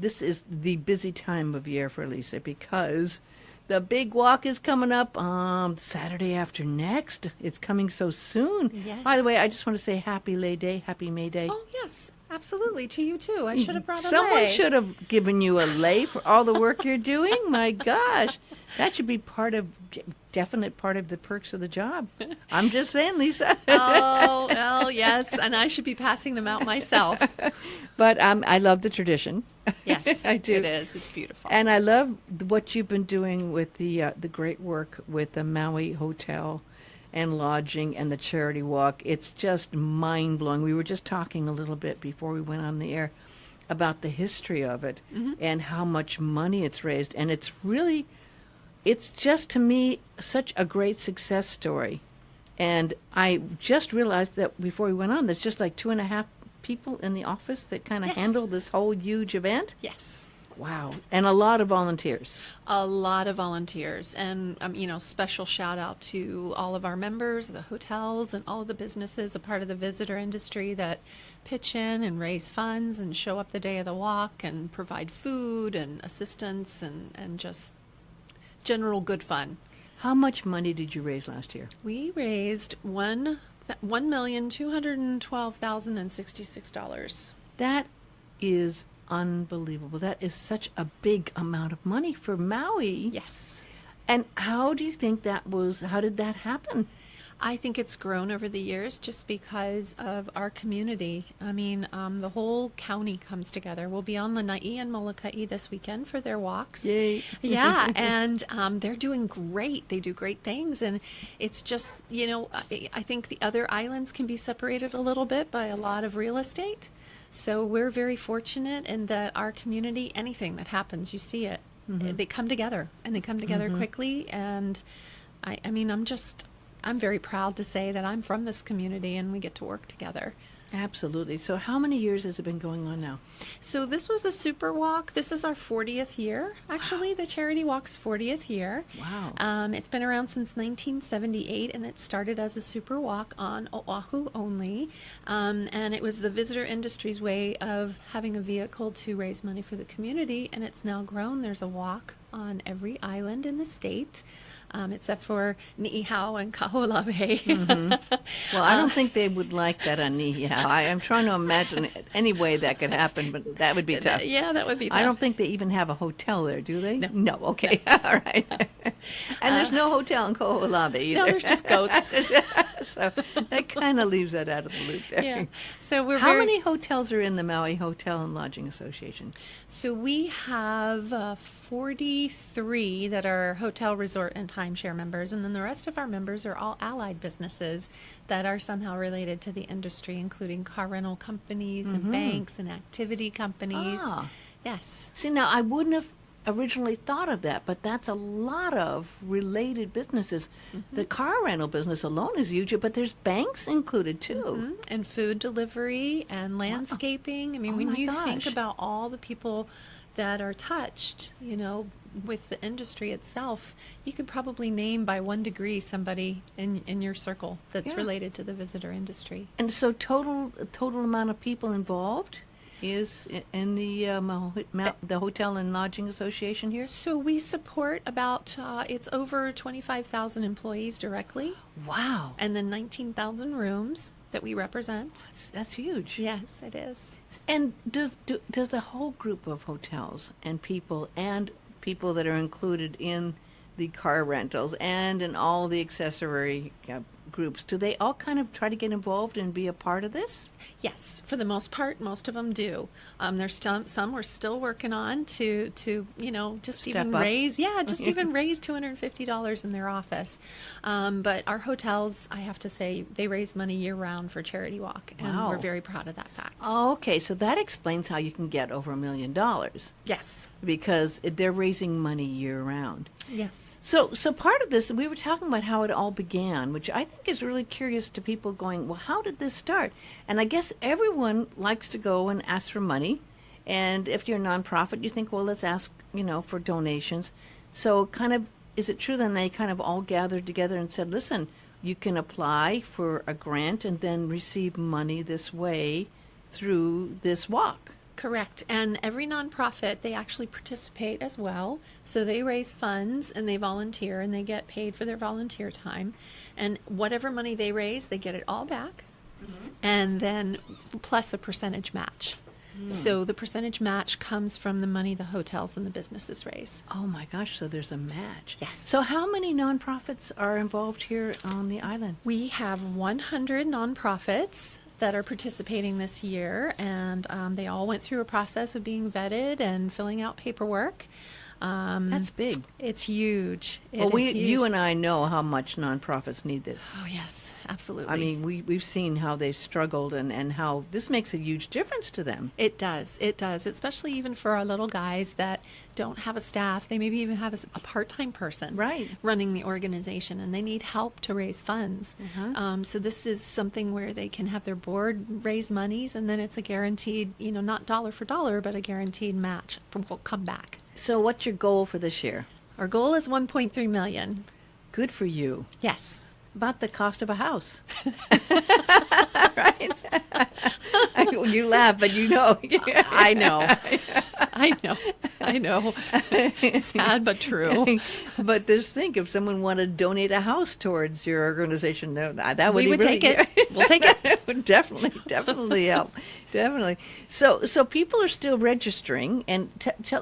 this is the busy time of year for Lisa because the big walk is coming up Saturday after next. It's coming so soon. Yes. By the way, I just want to say happy Lay Day, happy May Day. Oh, yes, absolutely. To you, too. I should have brought a Someone lei. should have given you a lei for all the work you're doing. My gosh, that should be definite part of the perks of the job. I'm just saying, Lisa. Oh, well, yes, and I should be passing them out myself. But I love the tradition. Yes, I do. It is. It's beautiful. And I love what you've been doing with the great work with the Maui Hotel and Lodging and the Charity Walk. It's just mind-blowing. We were just talking a little bit before we went on the air about the history of it and how much money it's raised. And it's just, to me, such a great success story. And I just realized that before we went on, there's just like 2.5 people in the office that kind of handle this whole huge event. Yes. Wow. And a lot of volunteers. A lot of volunteers. And, special shout out to all of our members, the hotels, and all of the businesses, a part of the visitor industry that pitch in and raise funds and show up the day of the walk and provide food and assistance and just general good fun. How much money did you raise last year? We raised $1,212,066. That is unbelievable. That is such a big amount of money for Maui. Yes. And how do you think how did that happen? I think it's grown over the years just because of our community. I mean, the whole county comes together. We'll be on Lanai and Molokai this weekend for their walks. Yay. Yeah, and they're doing great. They do great things. And it's just, I think the other islands can be separated a little bit by a lot of real estate. So we're very fortunate in that our community, anything that happens, you see it. They come together, and they come together quickly. And I'm very proud to say that I'm from this community and we get to work together. Absolutely. So how many years has it been going on now? So this was a super walk. This is our 40th year, actually, the Charity Walk's 40th year. Wow. It's been around since 1978, and it started as a super walk on Oahu only. And it was the visitor industry's way of having a vehicle to raise money for the community, and it's now grown. There's a walk on every island in the state. Except for Ni'ihau and Kaho'olawe. Well, I don't think they would like that on Ni'ihau. I'm trying to imagine any way that could happen, but that would be tough. Yeah, that would be tough. I don't think they even have a hotel there, do they? No. Okay. All right. And there's no hotel in Kaho'olawe either. No, there's just goats. So that kind of leaves that out of the loop there. Yeah. So How many hotels are in the Maui Hotel and Lodging Association? So we have 43 that are hotel, resort, and timeshare members, and then the rest of our members are all allied businesses that are somehow related to the industry, including car rental companies and banks and activity companies. Ah. Yes. See, now I wouldn't have originally thought of that, but that's a lot of related businesses. The car rental business alone is huge, but there's banks included too. And food delivery and landscaping. I mean, when you think about all the people that are touched, with the industry itself, you could probably name by 1 degree somebody in your circle that's related to the visitor industry. And so total amount of people involved is in the Hotel and Lodging Association here? So we support about, it's over 25,000 employees directly. Wow. And then 19,000 rooms that we represent. That's huge. Yes, it is. And does the whole group of hotels and people that are included in the car rentals and in all the accessory groups, do they all kind of try to get involved and be a part of this? Yes, for the most part, most of them do. There's some we're still working on to just even raise $250 in their office. But our hotels, I have to say, they raise money year round for Charity Walk, and we're very proud of that fact. Oh, okay, so that explains how you can get over $1 million. Yes, because they're raising money year round. Yes. So part of this, we were talking about how it all began, which I think is really curious to people going, well, how did this start? And I guess everyone likes to go and ask for money. And if you're a nonprofit, you think, well, let's ask, for donations. So kind of, is it true then they kind of all gathered together and said, listen, you can apply for a grant and then receive money this way through this walk? Correct. And every nonprofit, they actually participate as well. So they raise funds and they volunteer and they get paid for their volunteer time. And whatever money they raise, they get it all back. And then plus a percentage match. So the percentage match comes from the money the hotels and the businesses raise. Oh my gosh, so there's a match. Yes. So how many nonprofits are involved here on the island? We have 100 nonprofits that are participating this year, and they all went through a process of being vetted and filling out paperwork. That's big. It's huge. Well, It is huge. you and I know how much nonprofits need this. Oh, yes, absolutely. I mean, we've seen how they've struggled and how this makes a huge difference to them. It does, especially even for our little guys that don't have a staff. They maybe even have a part-time person Right. running the organization, and they need help to raise funds. So this is something where they can have their board raise monies, and then it's a guaranteed, not dollar for dollar, but a guaranteed match will come back. So what's your goal for this year? Our goal is 1.3 million. Good for you. Yes. About the cost of a house. Right? You laugh, but you know. I know. I know. Sad but true. But just think, if someone wanted to donate a house towards your organization, that would We would really, take it. We'll take it. It would definitely help. Definitely. So people are still registering, and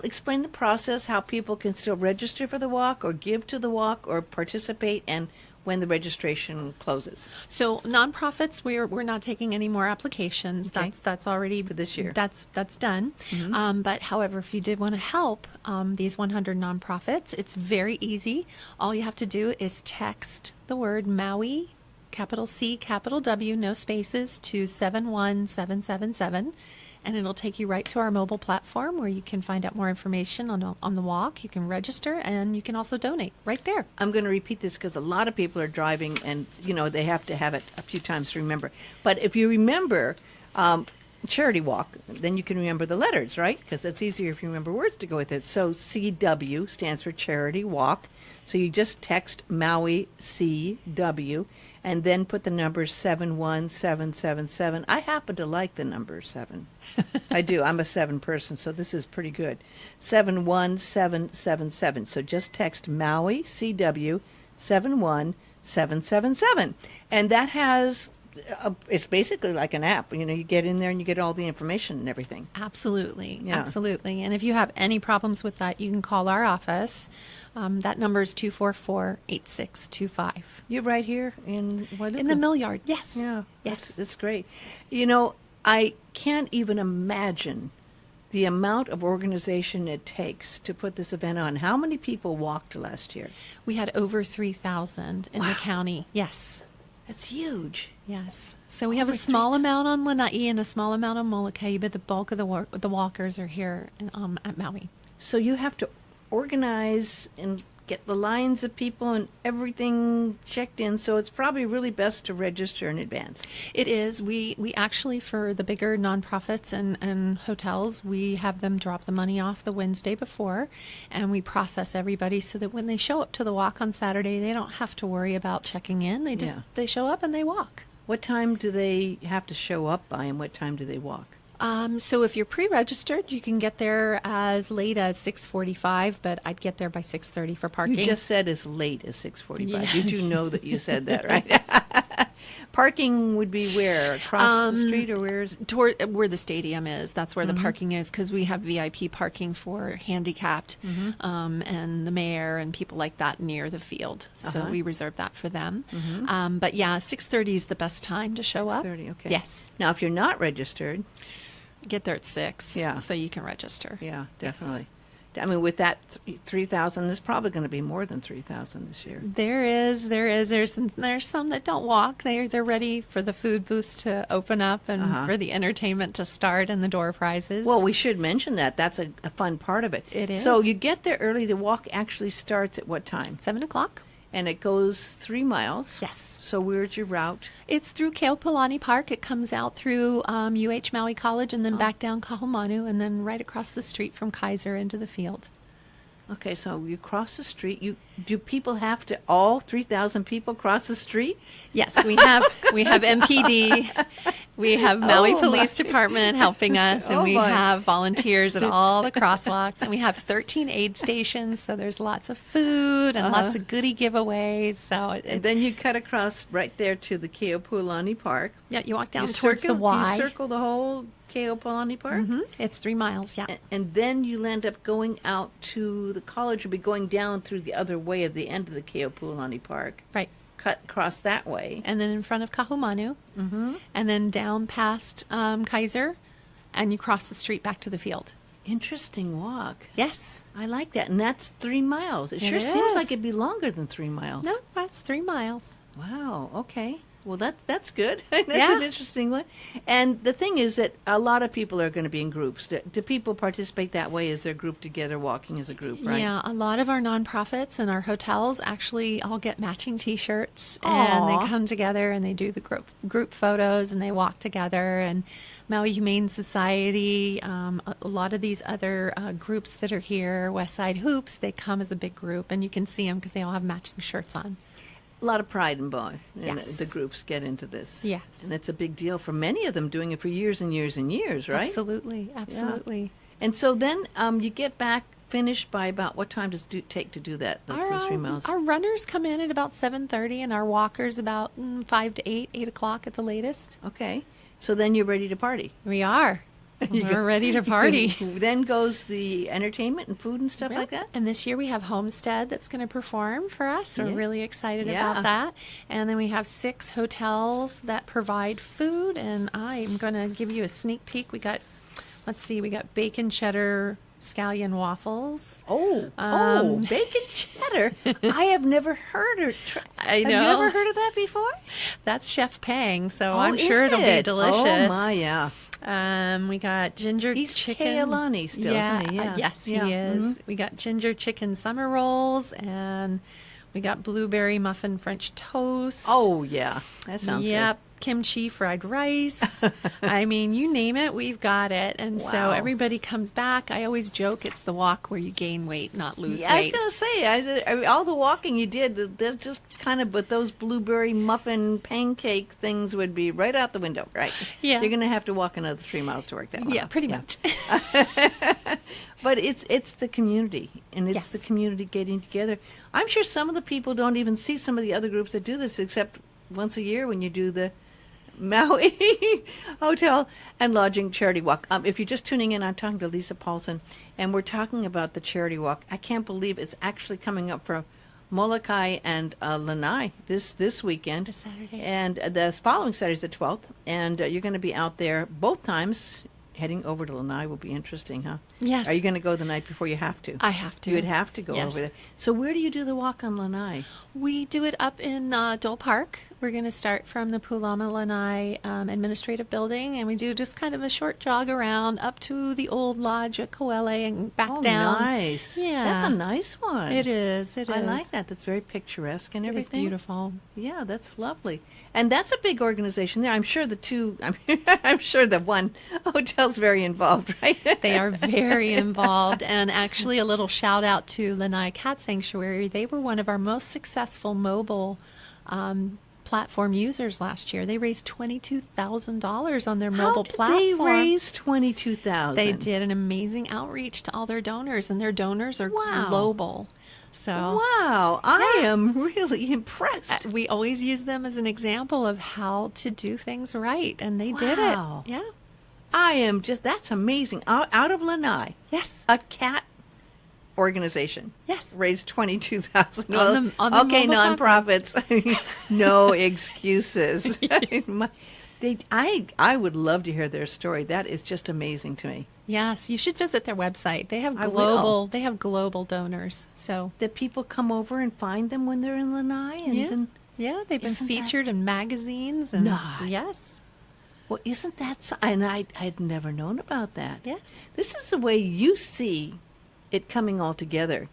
explain the process, how people can still register for the walk, or give to the walk, or participate, and when the registration closes. So nonprofits, we're not taking any more applications. Okay. That's already For this year. That's done. But however, if you did want to help these 100 nonprofits, it's very easy. All you have to do is text the word Maui, capital C, capital W, no spaces, to 71777. And it'll take you right to our mobile platform where you can find out more information on the walk. You can register, and you can also donate right there. I'm going to repeat this because a lot of people are driving, and they have to have it a few times to remember. But if you remember Charity Walk, then you can remember the letters, right? Because that's easier if you remember words to go with it. So CW stands for Charity Walk. So you just text Maui CW and then put the number 71777. I happen to like the number 7. I do. I'm a 7 person, so this is pretty good. 71777. So just text Maui CW 71777. And that has it's basically like an app. You get in there and you get all the information and everything. Absolutely. Yeah. Absolutely. And if you have any problems with that, you can call our office. That number is 244-8625. You're right here in Wailuku. In the mill yard, yes. Yeah. Yes. That's great. I can't even imagine the amount of organization it takes to put this event on. How many people walked last year? We had over 3,000 in the county. Yes. That's huge. Yes. So we have a small amount on Lanai and a small amount on Molokai, but the bulk of the walkers are here at Maui. So you have to organize and get the lines of people and everything checked in. So it's probably really best to register in advance. It is. We actually, for the bigger nonprofits and hotels, we have them drop the money off the Wednesday before, and we process everybody so that when they show up to the walk on Saturday, they don't have to worry about checking in. They show up and they walk. What time do they have to show up by, and what time do they walk? So if you're pre-registered, you can get there as late as 6:45, but I'd get there by 6:30 for parking. You just said as late as 6:45. Yeah. Did you know that you said that, right? Parking would be where? Across the street, or where is it? Toward where the stadium is. That's where the parking is, because we have VIP parking for handicapped and the mayor and people like that near the field. So we reserve that for them. But yeah, 6:30 is the best time to show up. 6:30, okay. Yes. Now, if you're not registered, Get there at 6. Yeah. So you can register. yeah, definitely. I mean, with that 3,000, there's probably going to be more than 3,000 this year. There is. There's some that don't walk. They're ready for the food booths to open up and for the entertainment to start and the door prizes. Well, we should mention that. That's a fun part of it. It is. So you get there early. The walk actually starts at what time? 7:00. And it goes 3 miles. Yes. So where's your route? It's through Keopolani Park. It comes out through UH Maui College and then back down Kahumanu and then right across the street from Kaiser into the field. Okay, so you cross the street. Do people have to, all 3,000 people cross the street? Yes, we have MPD. We have Maui Oh, Police my. Department helping us, and Oh, we my. have volunteers at all the crosswalks, and we have 13 aid stations, so there's lots of food and lots of goodie giveaways. So And then you cut across right there to the Keopuolani Park. yeah, you walk down You towards the Y. You circle the whole Keopuolani Park. It's 3 miles, yeah. And then you'll end up going out to the college. You'll be going down through the other way of the end of the Keopuolani Park. Right. Cut across that way. And then in front of Kahumanu, and then down past Kaiser, and you cross the street back to the field. Interesting walk. Yes. I like that. And that's 3 miles. It It sure seems is. like it'd be longer than 3 miles. No, that's 3 miles. Wow. Okay. Well, that's good. That's Yeah. an interesting one. And the thing is that a lot of people are going to be in groups. Do people participate that way? Is there grouped together, walking as a group, right? Yeah, a lot of our nonprofits and our hotels actually all get matching T-shirts, and Aw. they come together and they do the group photos, and they walk together. And Maui Humane Society, a lot of these other groups that are here, Westside Hoops, they come as a big group, and you can see them because they all have matching shirts on. A lot of pride and joy. And Yes. the groups get into this. Yes. And it's a big deal for many of them, doing it for years and years and years, right? Absolutely, absolutely. And so then you get back finished by about what time does it take to do that? That's those 3 miles. Our runners come in at about 7:30, and our walkers about 5 to 8 o'clock at the latest. Okay. So then you're ready to party. We are. We're ready to party. Then goes the entertainment and food and stuff like that? And this year we have Homestead that's going to perform for us. We're Yeah. really excited Yeah. about that. And then we have 6 hotels that provide food. And I'm going to give you a sneak peek. We got bacon cheddar scallion waffles. Bacon cheddar. I have never heard or I Have know. you ever heard of that before? That's Chef Pang, so Oh, I'm sure is it'll be it? delicious. Oh my, yeah. We got ginger He's chicken. Kealani still, yeah, isn't he? Yeah. yes, Yeah. he is. Mhm. We got ginger chicken summer rolls, and we got blueberry muffin French toast. Oh yeah, that sounds Yep. Kimchi fried rice. I mean, you name it, we've got it. And so Wow. everybody comes back. I always joke it's the walk where you gain weight, not good. lose Yeah, I was weight. gonna say, I mean, all the walking you did, they're just kind of, but those blueberry muffin pancake things would be right out the window, right? Yeah. You're gonna have to walk another 3 miles to work that one. Yeah, out. pretty much. But it's the community, and it's Yes. the community getting together. I'm sure some of the people don't even see some of the other groups that do this, except once a year when you do the Maui Hotel and Lodging Charity Walk. If you're just tuning in, I'm talking to Lisa Paulson, and we're talking about the Charity Walk. I can't believe it's actually coming up for Molokai and Lanai this weekend. This Saturday. And the following Saturday is the 12th, and you're going to be out there both times. Heading over to Lanai will be interesting, huh? Yes. Are you going to go the night before? You have to. I have to. You would have to go Yes. over there. So where do you do the walk on Lanai? We do it up in Dole Park. We're going to start from the Pulama Lanai Administrative Building, and we do just kind of a short jog around up to the old lodge at Koele and back down. Nice. Yeah. That's a nice one. It is. It is. I like that. That's very picturesque and everything. It's beautiful. Yeah, that's lovely. And that's a big organization there. I'm sure I'm sure the one hotel's very involved, right? They are very involved. And actually, a little shout out to Lanai Cat Sanctuary. They were one of our most successful mobile platform users last year. They raised $22,000 on their mobile platform. They raised $22,000. They did an amazing outreach to all their donors, and their donors are Wow. global. So Wow, I am really impressed. we always use them as an example of how to do things right, and they did Wow. it. Yeah. I am that's amazing. Out of Lanai, Yes. a cat organization. Yes. Raised 22,000. On the Okay, mobile nonprofits. No excuses. I would love to hear their story. That is just amazing to me. Yes, you should visit their website. They have I will. global donors. So That people come over and find them when they're in Lanai. And yeah, they've been Isn't that- featured in magazines and Not. yes. Well, isn't that and I'd never known about that. Yes. This is the way you see it coming all together,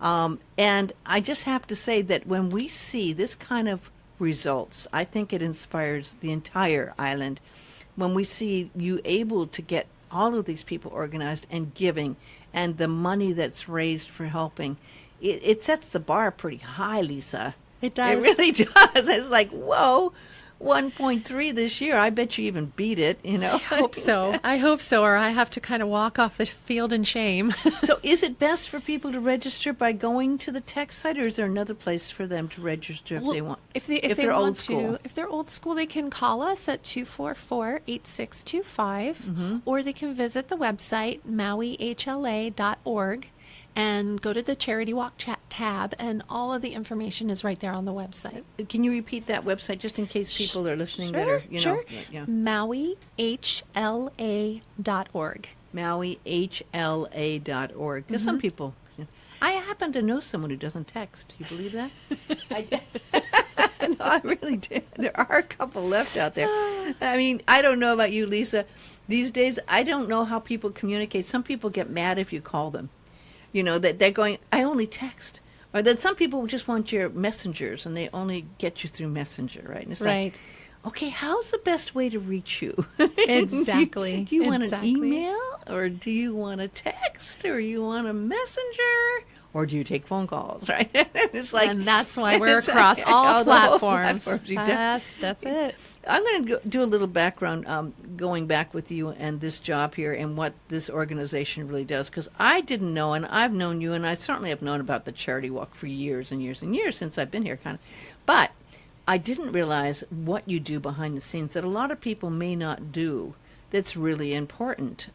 and I just have to say that when we see this kind of results, I think it inspires the entire island. When we see you able to get all of these people organized and giving, and the money that's raised for helping, it sets the bar pretty high, Lisa. It does. It really does. It's like, whoa, 1.3 this year. I bet you even beat it, you know. I hope so. I hope so, or I have to kind of walk off the field in shame. So is it best for people to register by going to the tech site, or is there another place for them to register if they want? If they're old school. If they're old school, they can call us at 244-8625, or they can visit the website, mauihla.org, and go to the Charity Walk tab, and all of the information is right there on the website. Can you repeat that website just in case people are listening that are, you know? Yeah. mauihla.org. mauihla.org. Because some people, I happen to know someone who doesn't text. You believe that? No, I really do. There are a couple left out there. I mean, I don't know about you, Lisa. These days, I don't know how people communicate. Some people get mad if you call them. You know, that they're going, I only text. Or that some people just want your messengers and they only get you through Messenger, right? And it's like, okay, how's the best way to reach you? Exactly. Do you want an email, or do you want a text, or you want a messenger, or do you take phone calls, right? It's like, and that's why we're across all platforms. That's it. I'm going to do a little background going back with you and this job here and what this organization really does, because I didn't know, and I've known you, and I certainly have known about the Charity Walk for years and years and years since I've been here, kind of. But I didn't realize what you do behind the scenes that a lot of people may not do that's really important.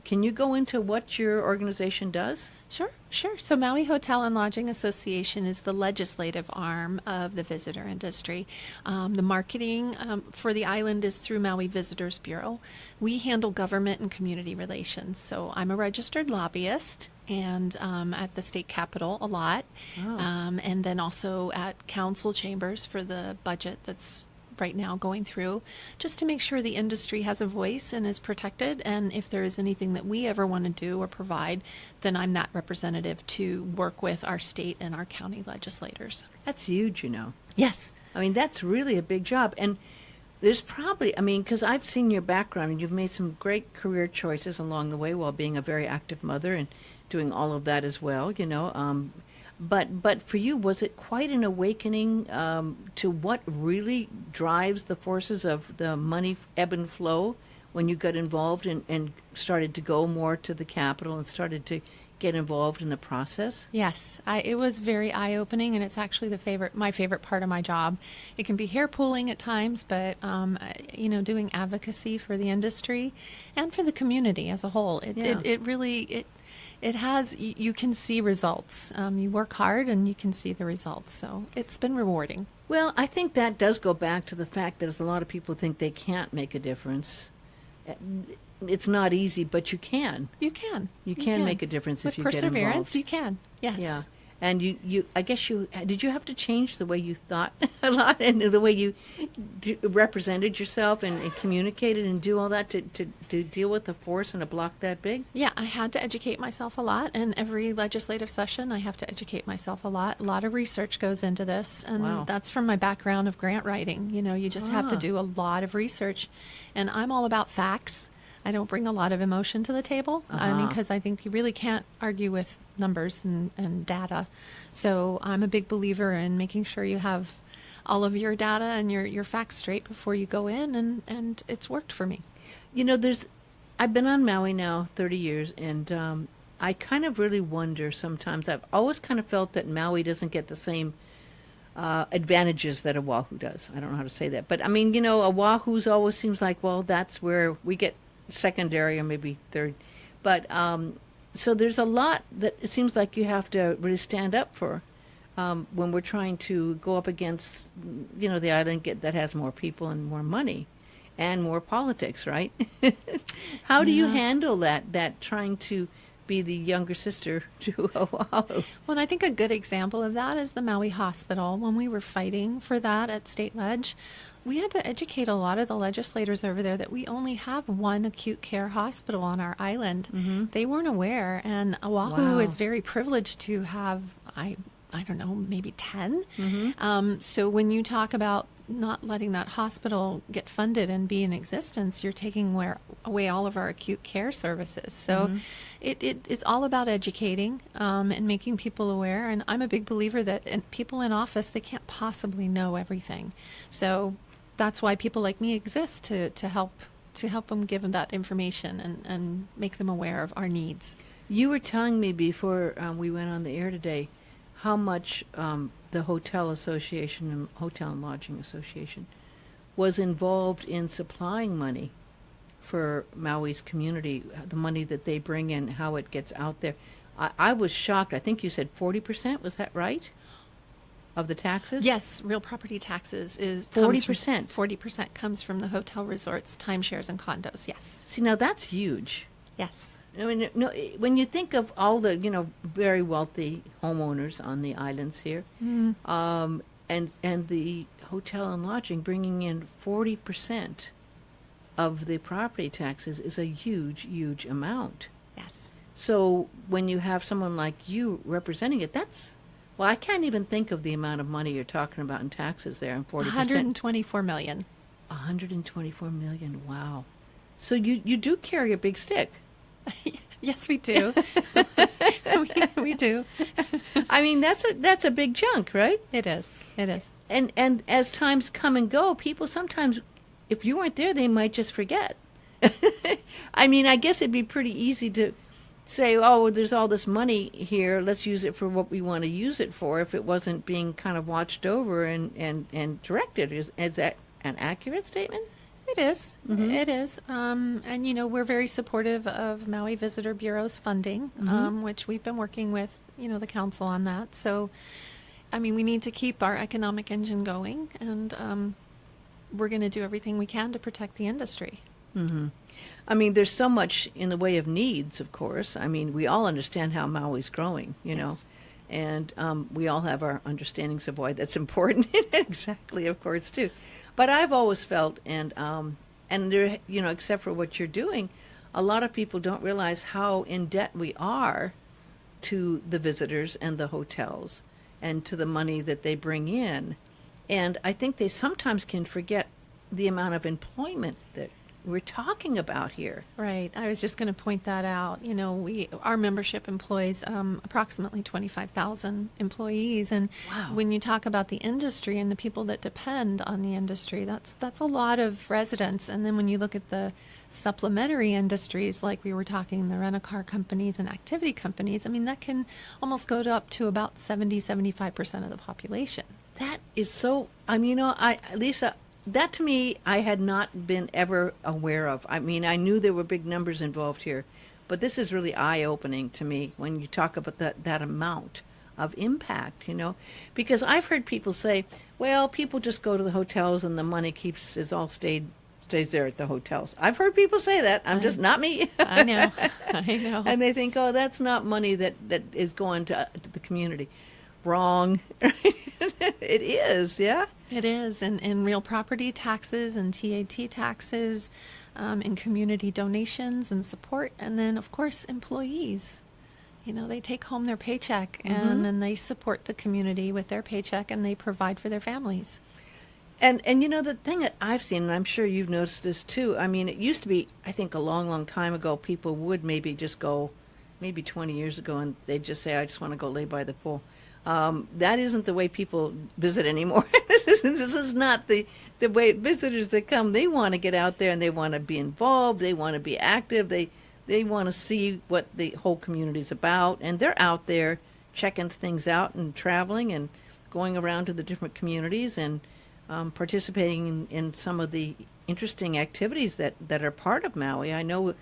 Can you go into what your organization does? Sure. So Maui Hotel and Lodging Association is the legislative arm of the visitor industry. The marketing for the island is through Maui Visitors Bureau. We handle government and community relations. So I'm a registered lobbyist, and at the state capitol a lot, and then also at council chambers for the budget that's right now going through, just to make sure the industry has a voice and is protected. And if there is anything that we ever want to do or provide, then I'm that representative to work with our state and our county legislators. That's huge, you know. Yes. I mean, that's really a big job. And there's probably, I mean, because I've seen your background and you've made some great career choices along the way while being a very active mother and doing all of that as well, you know. But for you, was it quite an awakening to what really drives the forces of the money ebb and flow when you got involved and started to go more to the Capitol and started to get involved in the process? Yes, it was very eye-opening, and it's actually my favorite part of my job. It can be hair-pulling at times, but you know, doing advocacy for the industry and for the community as a whole, it really you can see results. You work hard and you can see the results. So it's been rewarding. Well, I think that does go back to the fact that there's a lot of people think they can't make a difference. It's not easy, but you can. You can. You can make a difference if you get involved. With perseverance, you can. Yes. Yeah. And you I guess did you have to change the way you thought a lot and the way you represented yourself and communicated and do all that to deal with a force and a block that big? Yeah, I had to educate myself a lot, and every legislative session I have to educate myself a lot. A lot of research goes into this, and that's from my background of grant writing. You know, you just have to do a lot of research, and I'm all about facts. I don't bring a lot of emotion to the table. I mean, because I think you really can't argue with numbers and data. So I'm a big believer in making sure you have all of your data and your facts straight before you go in, and it's worked for me. You know, I've been on Maui now 30 years, and I kind of really wonder sometimes. I've always kind of felt that Maui doesn't get the same advantages that Oahu does. I don't know how to say that. But, I mean, you know, Oahu's always seems like, well, that's where we get secondary or maybe third. But so there's a lot that it seems like you have to really stand up for when we're trying to go up against, you know, the island that has more people and more money and more politics, right? How do you handle that trying to be the younger sister to Oahu? Well, I think a good example of that is the Maui Hospital. When we were fighting for that at State Ledge, we had to educate a lot of the legislators over there that we only have one acute care hospital on our island. Mm-hmm. They weren't aware, and Oahu is very privileged to have, I don't know, maybe 10. Mm-hmm. So when you talk about not letting that hospital get funded and be in existence, you're taking away all of our acute care services. So it's all about educating and making people aware. And I'm a big believer that people in office, they can't possibly know everything. So that's why people like me exist, to help them, give them that information and make them aware of our needs. You were telling me before we went on the air today how much the Hotel Association and Hotel and Lodging Association was involved in supplying money for Maui's community, the money that they bring in, how it gets out there. I was shocked. I think you said 40%. Was that right? Of the taxes? Yes, real property taxes is 40%. 40% comes from the hotel resorts, timeshares, and condos. Yes. See, now that's huge. Yes. I mean, no, when you think of all the, very wealthy homeowners on the islands here, and the hotel and lodging bringing in 40% of the property taxes is a huge, huge amount. Yes. So when you have someone like you representing it, well, I can't even think of the amount of money you're talking about in taxes there, and 40%. 124 million. 124 million, wow. So you do carry a big stick. Yes, we do. we do. I mean, that's a big chunk, right? It is. It is. And as times come and go, people sometimes, if you weren't there, they might just forget. I mean, I guess it'd be pretty easy to say, oh, there's all this money here, let's use it for what we want to use it for, if it wasn't being kind of watched over and directed. Is that an accurate statement? It is. Mm-hmm. It is. And, we're very supportive of Maui Visitor Bureau's funding, which we've been working with, the council on that. So, I mean, we need to keep our economic engine going, and we're going to do everything we can to protect the industry. Mm-hmm. I mean, there's so much in the way of needs, of course. I mean, we all understand how Maui's growing, know, and we all have our understandings of why that's important. Exactly, of course, too. But I've always felt, and there, except for what you're doing, a lot of people don't realize how in debt we are to the visitors and the hotels and to the money that they bring in. And I think they sometimes can forget the amount of employment that we're talking about here. Right. I was just going to point that out. Our membership employs approximately 25,000 employees, and wow. When you talk about the industry and the people that depend on the industry, that's a lot of residents. And then when you look at the supplementary industries, like we were talking, the rent-a-car companies and activity companies, I mean, that can almost go up to about 75% of the population. That is so. Lisa, that to me, I had not been ever aware of. I mean, I knew there were big numbers involved here, but this is really eye-opening to me when you talk about that amount of impact, because I've heard people say, well, people just go to the hotels and the money stays there at the hotels. I've heard people say that. Just not me. I know. And they think, oh, that's not money that is going to the community. Wrong. It is, yeah? It is. And real property taxes and TAT taxes and community donations and support. And then, of course, employees. They take home their paycheck and then they support the community with their paycheck and they provide for their families. And the thing that I've seen, and I'm sure you've noticed this too, I mean, it used to be, I think a long, long time ago, people would maybe just go, maybe 20 years ago, and they'd just say, I just want to go lay by the pool. That isn't the way people visit anymore. This is not the way visitors that come. They want to get out there and they want to be involved. They want to be active. They want to see what the whole community's about. And they're out there checking things out and traveling and going around to the different communities and participating in some of the interesting activities that are part of Maui. I know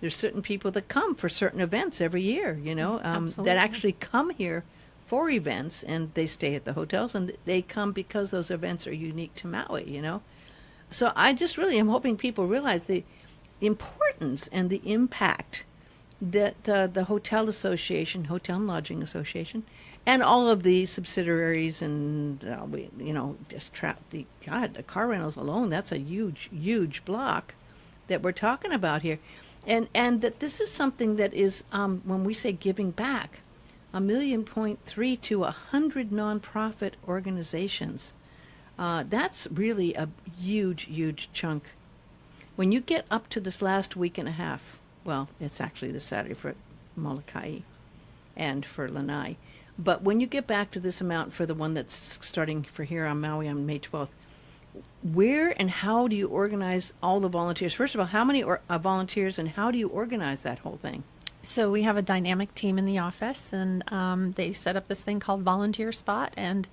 there's certain people that come for certain events every year, that actually come here for events, and they stay at the hotels, and they come because those events are unique to Maui, So I just really am hoping people realize the importance and the impact that the Hotel Association, Hotel and Lodging Association, and all of the subsidiaries and, the car rentals alone, that's a huge, huge block that we're talking about here. And that this is something that is, when we say giving back, $1.3 million to 100 nonprofit organizations. That's really a huge, huge chunk. When you get up to this last week and a half, well, it's actually this Saturday for Molokai and for Lanai, but when you get back to this amount for the one that's starting for here on Maui on May 12th, where and how do you organize all the volunteers? First of all, how many volunteers, and how do you organize that whole thing? So we have a dynamic team in the office, and they set up this thing called Volunteer Spot, and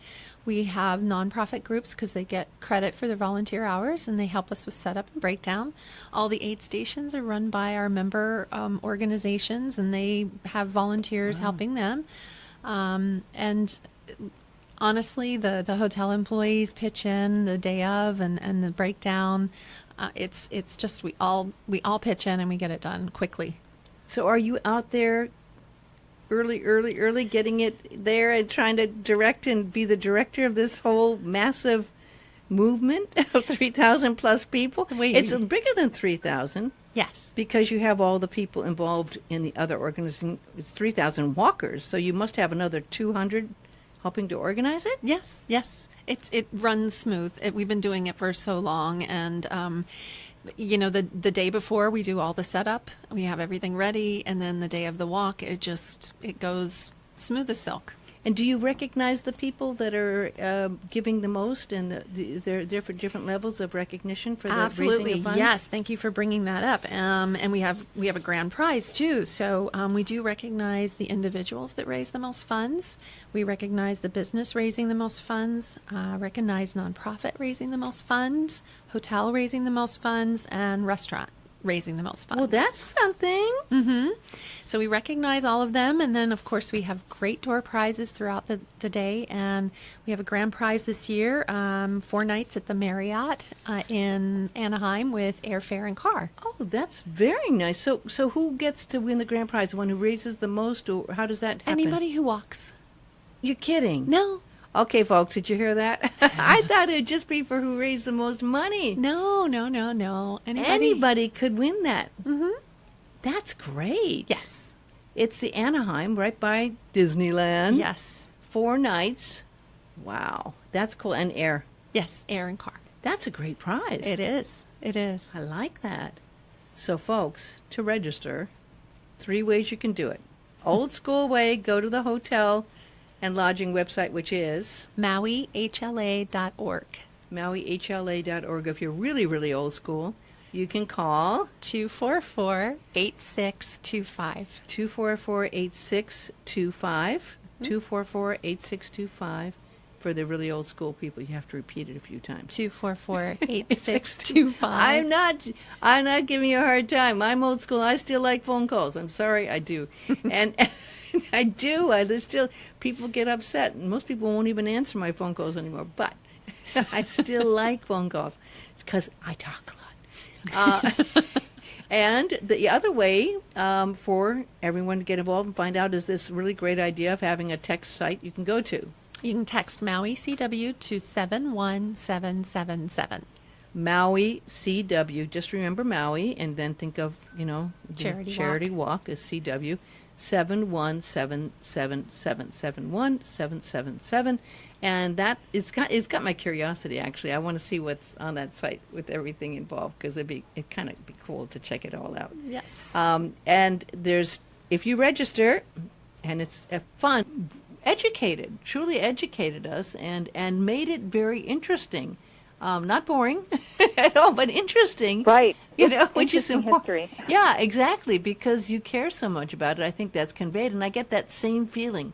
we have nonprofit groups because they get credit for their volunteer hours, and they help us with setup and breakdown. All the aid stations are run by our member organizations, and they have volunteers helping them. And honestly, the hotel employees pitch in the day of and the breakdown. It's just we all pitch in and we get it done quickly. So are you out there early, getting it there and trying to direct and be the director of this whole massive movement of 3,000 plus people? It's bigger than 3,000. Yes. Because you have all the people involved in the other organization. It's 3,000 walkers, so you must have another 200 helping to organize it? Yes. It runs smooth. We've been doing it for so long, and the day before we do all the setup, we have everything ready, and then the day of the walk, it goes smooth as silk. And do you recognize the people that are giving the most, and is there different levels of recognition for the raising of funds? Yes. Thank you for bringing that up. And we have a grand prize too. So we do recognize the individuals that raise the most funds. We recognize the business raising the most funds. Recognize nonprofit raising the most funds, hotel raising the most funds, and restaurant raising the most funds. Well, that's something. Mm-hmm. So we recognize all of them, and then of course we have great door prizes throughout the day, and we have a grand prize this year, 4 nights at the Marriott in Anaheim with airfare and car. Oh, that's very nice. So who gets to win the grand prize? The one who raises the most, or how does that happen? Anybody who walks. You're kidding? No. Okay, folks, did you hear that? I thought it'd just be for who raised the most money. No. Anybody could win that. Mm-hmm. That's great. Yes. It's the Anaheim, right by Disneyland. Yes. 4 nights. Wow, that's cool. And air. Yes, air and car. That's a great prize. It is. I like that. So, folks, to register, 3 ways you can do it. Old school way, go to the hotel and lodging website, which is MauiHLA.org. MauiHLA.org. If you're really, really old school, you can call 244-8625. 244-8625. 244-8625. For the really old school people, you have to repeat it a few times. 244-8625. I'm not giving you a hard time. I'm old school. I still like phone calls. I'm sorry, I do. And I do. People get upset. Most people won't even answer my phone calls anymore. But I still like phone calls. It's because I talk a lot. And the other way for everyone to get involved and find out is this really great idea of having a text site you can go to. You can text Maui CW to 71777. Maui CW. Just remember Maui, and then think of, Charity Walk as CW. 71777. 71777. And it's got my curiosity, actually. I want to see what's on that site with everything involved, because it kind of be cool to check it all out. Yes. And if you register, and it's fun, truly educated us and made it very interesting. Not boring at all, but interesting. Right. Which is important. History. Yeah, exactly, because you care so much about it. I think that's conveyed, and I get that same feeling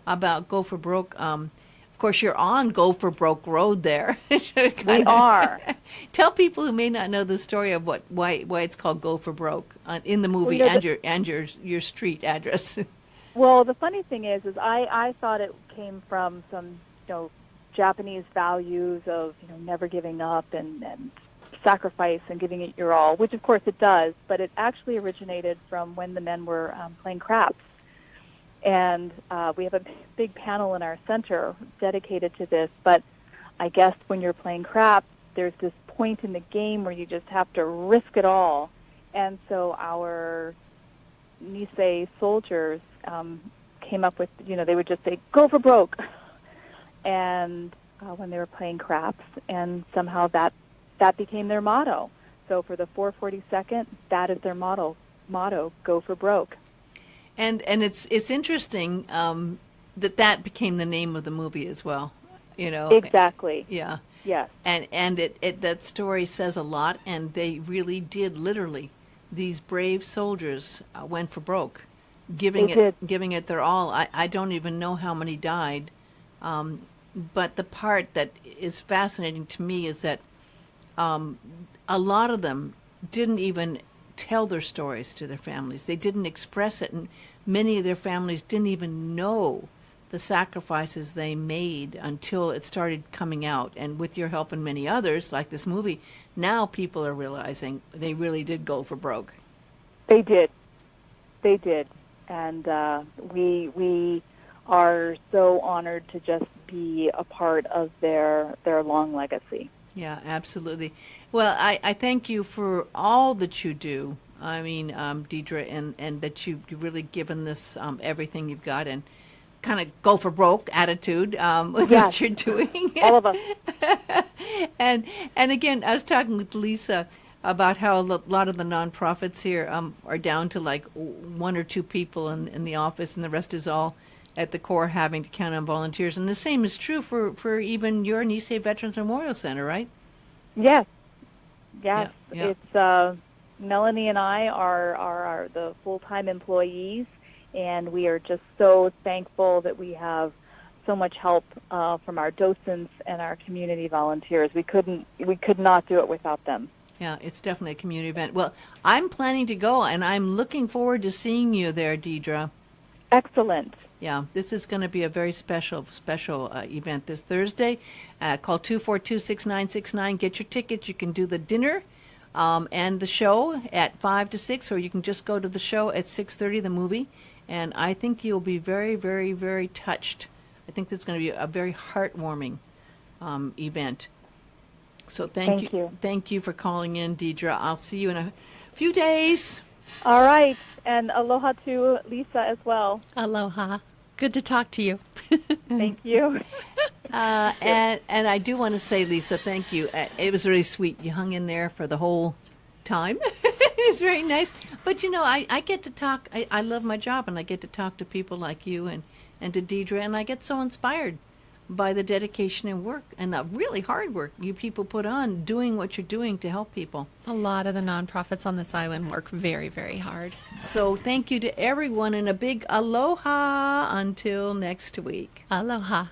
about Go for Broke. Of course, you're on Go for Broke Road there. We are. Tell people who may not know the story of why it's called Go for Broke in the movie, and your street address. Well, the funny thing is I thought it came from some Japanese values of never giving up and sacrifice and giving it your all, which of course it does, but it actually originated from when the men were playing craps. And we have a big panel in our center dedicated to this, but I guess when you're playing craps, there's this point in the game where you just have to risk it all. And so our Nisei soldiers came up with, they would just say, go for broke. And when they were playing craps, and somehow that became their motto. So for the 442nd, that is their motto, go for broke. And it's interesting that became the name of the movie as well, Exactly. Yeah. Yes. And it that story says a lot, and they really did literally. These brave soldiers went for broke, giving it their all. I don't even know how many died, but the part that is fascinating to me is that a lot of them didn't even tell their stories to their families. They didn't express it, and many of their families didn't even know the sacrifices they made until it started coming out. And with your help and many others, like this movie, now people are realizing they really did go for broke. They did. They did. And we are so honored to just be a part of their long legacy. Yeah, absolutely. Well, I thank you for all that you do. I mean, Deidre, and that you've really given this everything you've got, and kind of go for broke attitude with what you're doing. All of us. and again, I was talking with Lisa about how a lot of the nonprofits here are down to like one or two people in the office, and the rest is all at the core having to count on volunteers. And the same is true for even your Nisei Veterans Memorial Center, right? Yes. Yes. Yeah. It's Melanie and I are the full-time employees, and we are just so thankful that we have so much help from our docents and our community volunteers. We could not do it without them. Yeah, it's definitely a community event. Well, I'm planning to go, and I'm looking forward to seeing you there, Deidre. Excellent. Yeah, this is going to be a very special event this Thursday. Call 242-6969. Get your tickets. You can do the dinner and the show at 5 to 6, or you can just go to the show at 6:30, the movie. And I think you'll be very, very, very touched. I think this is going to be a very heartwarming event. So thank you. Thank you for calling in, Deidre. I'll see you in a few days. All right. And aloha to Lisa as well. Aloha. Good to talk to you. Thank you. And I do want to say, Lisa, thank you. It was really sweet. You hung in there for the whole time. It was very nice. But, you know, I get to talk. I love my job, and I get to talk to people like you and to Deidre, and I get so inspired by the dedication and work and the really hard work you people put on doing what you're doing to help people. A lot of the nonprofits on this island work very, very hard. So thank you to everyone, and a big aloha until next week. Aloha.